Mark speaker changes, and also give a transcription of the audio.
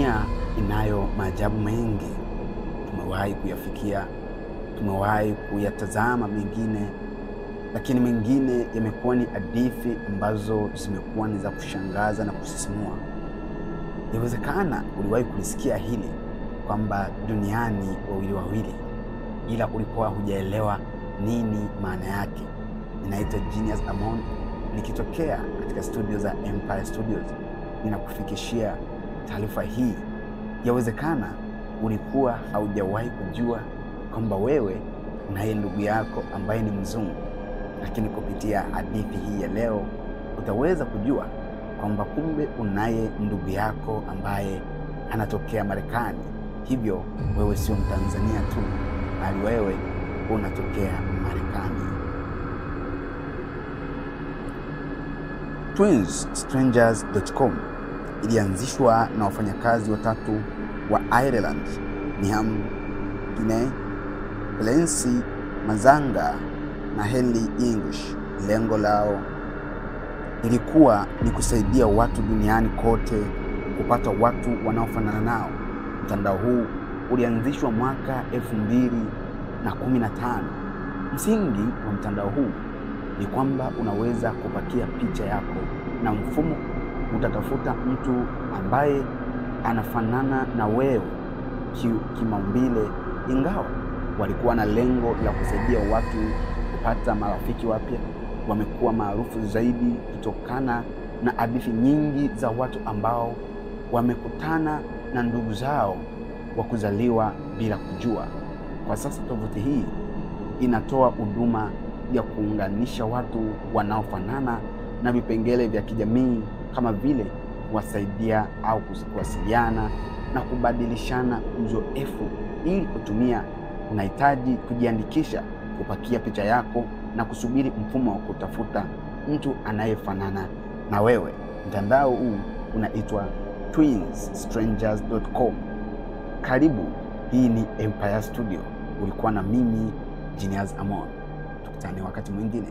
Speaker 1: Dunia inayo maajabu mengi. Tumewahi kuyafikia, tumewahi kuyatazama mengine, lakini mengine yamekuwa ni hadithi ambazo zimekuwa ni za kushangaza na kusisimua. Inawezekana uliwahi kulisikia hili kwamba duniani wawili, ila ulikuwa hujaelewa nini maana yake. Ninaitwa Genius Amon, nikitokea katika studio za Empire Studios. Ninakufikishia taarifa hii. Yawezekana ulikuwa haujawahi kujua kwamba wewe unaye ndugu yako ambaye ni mzungu, lakini kupitia hadithi hii ya leo utaweza kujua kwamba kumbe unaye ndugu yako ambaye anatokea Marekani. Hivyo wewe sio Mtanzania tu, bali wewe unatokea Marekani. TwinsStrangers.com ilianzishwa na wafanyakazi watatu wa Ireland, Niam Gine, Clancy Mazanga na Henry English. Lengo lao ilikuwa ni kusaidia watu duniani kote kupata watu wanaofanana nao. Mtandao huu ulianzishwa mwaka 2015. Msingi wa mtandao huu ni kwamba unaweza kupakia picha yako na mfumo utatafuta mtu ambaye anafanana na wewe kimaumbile. Ingawa walikuwa na lengo la kusaidia watu kupata marafiki wapya, wamekuwa maarufu zaidi kutokana na hadithi nyingi za watu ambao wamekutana na ndugu zao wa kuzaliwa bila kujua. Kwa sasa tovuti hii inatoa huduma ya kuunganisha watu wanaofanana na vipengele vya kijamii kama vile kuwasaidia au kuwasiliana na kubadilishana uzoefu. Ili kutumia, unahitaji kujiandikisha, kupakia picha yako na kusubiri mfumo wa kutafuta mtu anayefanana na wewe. Mtandao huu unaitwa TwinsStrangers.com. Karibu, hii ni Empire Studio. Ulikuwa na mimi Genius Amon. Tukutane wakati mwingine.